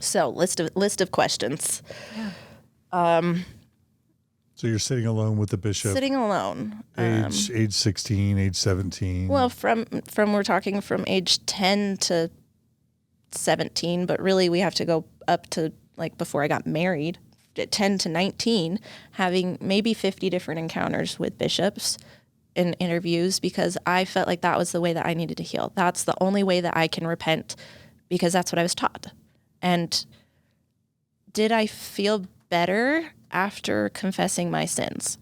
So list of questions. Yeah. So you're sitting alone with the bishop. Sitting alone. Age 16, age 17. Well, we're talking from age 10 to 17, but really we have to go up to like before I got married, at 10 to 19, having maybe 50 different encounters with bishops in interviews because I felt like that was the way that I needed to heal. That's the only way that I can repent because that's what I was taught. And did I feel better after confessing my sins?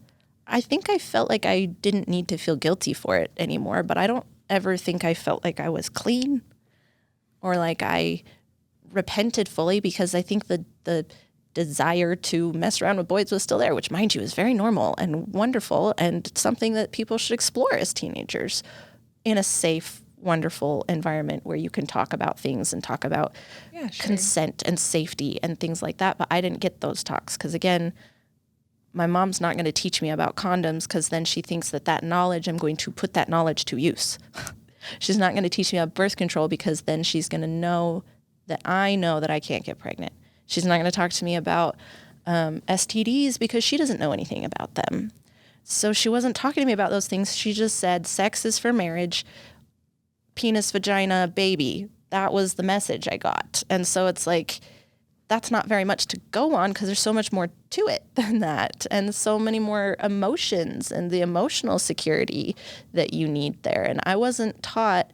I think I felt like I didn't need to feel guilty for it anymore, but I don't ever think I felt like I was clean or like I repented fully because I think the desire to mess around with boys was still there, which, mind you, is very normal and wonderful and something that people should explore as teenagers in a safe, wonderful environment where you can talk about things and talk about consent and safety and things like that. But I didn't get those talks because, again, my mom's not going to teach me about condoms because then she thinks that knowledge, I'm going to put that knowledge to use. She's not going to teach me about birth control because then she's going to know that I can't get pregnant. She's not going to talk to me about STDs because she doesn't know anything about them. So she wasn't talking to me about those things. She just said, sex is for marriage, penis, vagina, baby. That was the message I got. And so it's like, that's not very much to go on because there's so much more to it than that. And so many more emotions and the emotional security that you need there. And I wasn't taught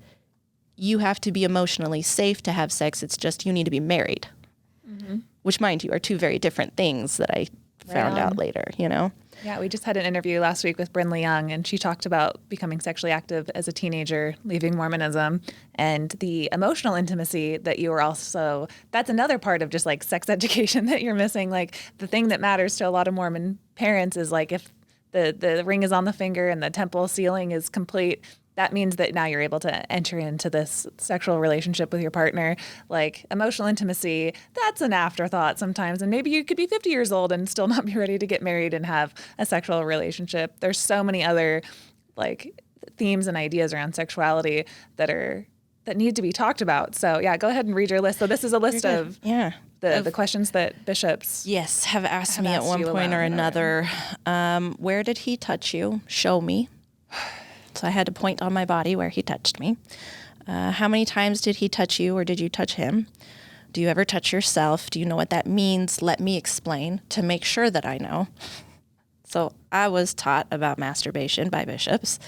you have to be emotionally safe to have sex. It's just you need to be married. Mm-hmm. Which, mind you, are two very different things that I found out later, you know? Yeah, we just had an interview last week with Brinley Young, and she talked about becoming sexually active as a teenager, leaving Mormonism, and the emotional intimacy that you were also, that's another part of just like sex education that you're missing. Like the thing that matters to a lot of Mormon parents is like if the ring is on the finger and the temple sealing is complete, that means that now you're able to enter into this sexual relationship with your partner. Like emotional intimacy, that's an afterthought sometimes. And maybe you could be 50 years old and still not be ready to get married and have a sexual relationship. There's so many other like themes and ideas around sexuality that need to be talked about. So yeah, go ahead and read your list. So this is a list of the questions that bishops have asked me at one point or another. Where did he touch you? Show me. So I had to point on my body where he touched me. How many times did he touch you or did you touch him? Do you ever touch yourself? Do you know what that means? Let me explain to make sure that I know. So I was taught about masturbation by bishops,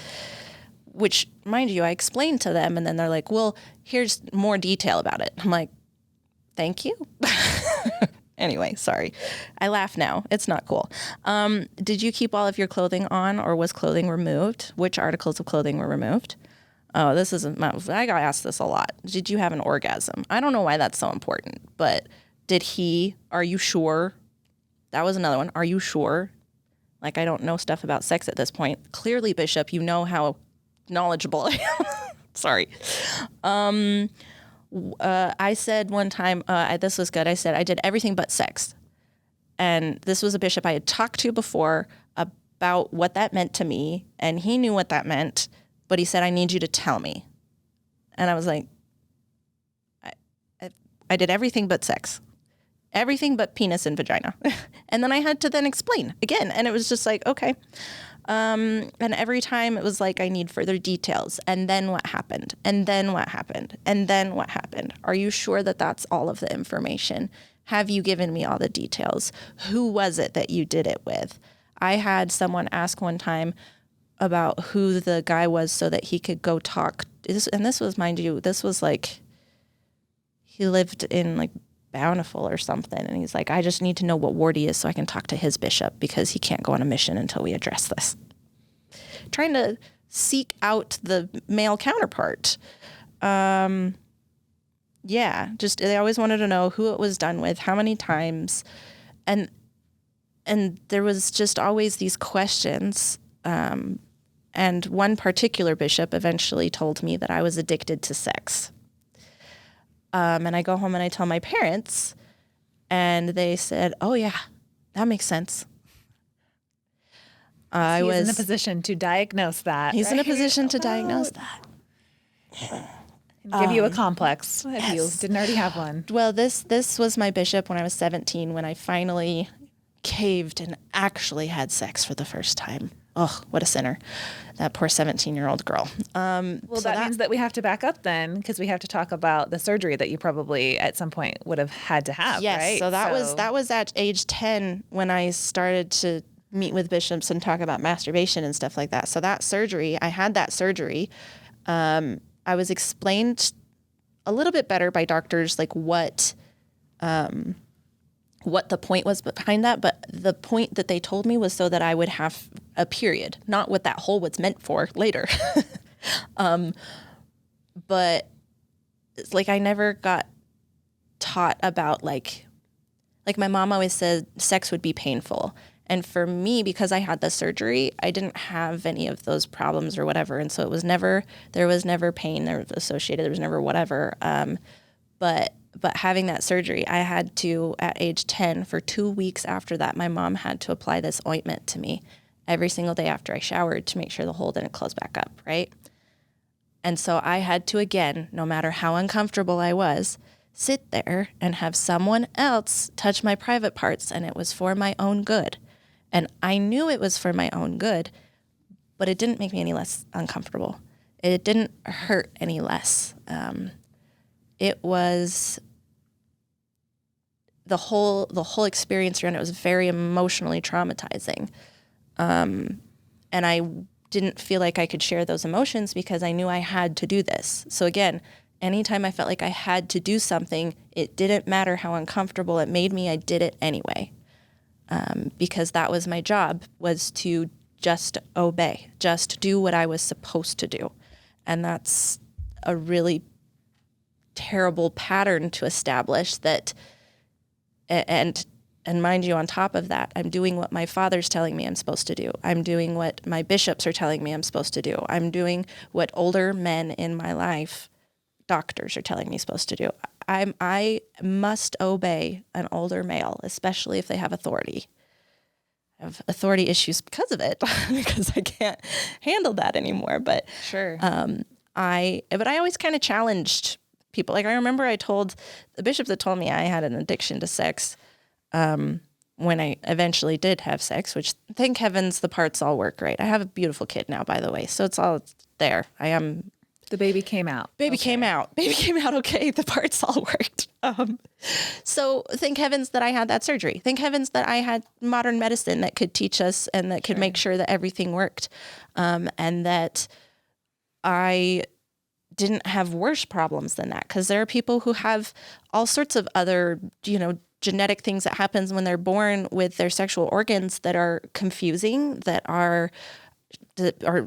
which, mind you, I explained to them, and then they're like, well, here's more detail about it. I'm like, thank you. Anyway, sorry. I laugh now. It's not cool. Did you keep all of your clothing on or was clothing removed? Which articles of clothing were removed? Oh, I got asked this a lot. Did you have an orgasm? I don't know why that's so important, but are you sure? That was another one. Are you sure? Like, I don't know stuff about sex at this point. Clearly, Bishop, you know how knowledgeable I am. Sorry. I said one time, this was good. I said, I did everything but sex. And this was a bishop I had talked to before about what that meant to me. And he knew what that meant, but he said, I need you to tell me. And I was like, I did everything but sex. Everything but penis and vagina. And then I had to then explain again. And it was just like, okay. And every time it was like, I need further details. And then what happened? And then what happened? And then what happened? Are you sure that that's all of the information? Have you given me all the details? Who was it that you did it with? I had someone ask one time about who the guy was so that he could go talk. And this was, mind you, this was like, he lived in like Bountiful or something. And he's like, I just need to know what ward he is so I can talk to his bishop because he can't go on a mission until we address this. Trying to seek out the male counterpart. They always wanted to know who it was done with, how many times. And there was just always these questions. And one particular bishop eventually told me that I was addicted to sex. And I go home and I tell my parents, and they said, oh, yeah, that makes sense. He's in a position to diagnose that. He's in a position to diagnose that. Give you a complex if yes. you didn't already have one. Well, this was my bishop when I was 17, when I finally caved and actually had sex for the first time. Oh, what a sinner. That poor 17-year-old girl. Well, so that means that we have to back up then, because we have to talk about the surgery that you probably at some point would have had to have, yes, right? So that was at age 10 when I started to meet with bishops and talk about masturbation and stuff like that. So that surgery, I had that surgery. I was explained a little bit better by doctors, like what the point was behind that. But the point that they told me was so that I would have a period, not what that hole was meant for later. But it's like I never got taught about like my mom always said sex would be painful. And for me, because I had the surgery, I didn't have any of those problems or whatever. And so there was never pain there associated. There was never whatever. But having that surgery, I had to, at age 10, for 2 weeks after that, my mom had to apply this ointment to me every single day after I showered to make sure the hole didn't close back up, right? And so I had to, again, no matter how uncomfortable I was, sit there and have someone else touch my private parts, and it was for my own good. And I knew it was for my own good, but it didn't make me any less uncomfortable. It didn't hurt any less. It was the whole experience around it was very emotionally traumatizing. And I didn't feel like I could share those emotions because I knew I had to do this. So again, anytime I felt like I had to do something, it didn't matter how uncomfortable it made me, I did it anyway. Because that was my job, was to just obey, just do what I was supposed to do. And that's a really terrible pattern to establish that, and mind you, on top of that, I'm doing what my father's telling me I'm supposed to do. I'm doing what my bishops are telling me I'm supposed to do. I'm doing what older men in my life, doctors, are telling me I'm supposed to do. I must obey an older male, especially if they have authority. I have authority issues because of it, because I can't handle that anymore. But sure, I always kind of challenged people. Like I remember I told the bishop that told me I had an addiction to sex when I eventually did have sex, which thank heavens the parts all work right. I have a beautiful kid now, by the way, so it's all there. The baby came out. Baby came out okay. The parts all worked. So thank heavens that I had that surgery. Thank heavens that I had modern medicine that could teach us and that could make sure that everything worked. And that I didn't have worse problems than that. Because there are people who have all sorts of other, genetic things that happens when they're born with their sexual organs that are confusing, that are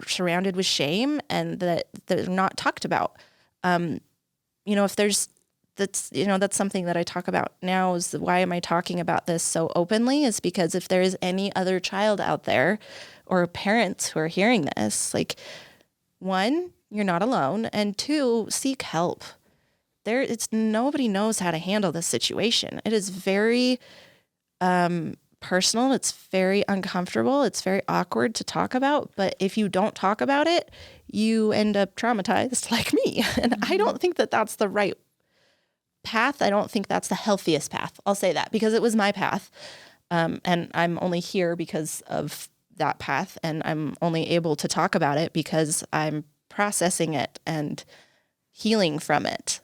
surrounded with shame, and that they're not talked about. If that's something that I talk about now, is why am I talking about this so openly, is because if there is any other child out there or parents who are hearing this, like, one, you're not alone, and two, seek help. Nobody knows how to handle this situation. It is very personal. It's very uncomfortable. It's very awkward to talk about. But if you don't talk about it, you end up traumatized like me. And I don't think that that's the right path. I don't think that's the healthiest path. I'll say that because it was my path. And I'm only here because of that path. And I'm only able to talk about it because I'm processing it and healing from it.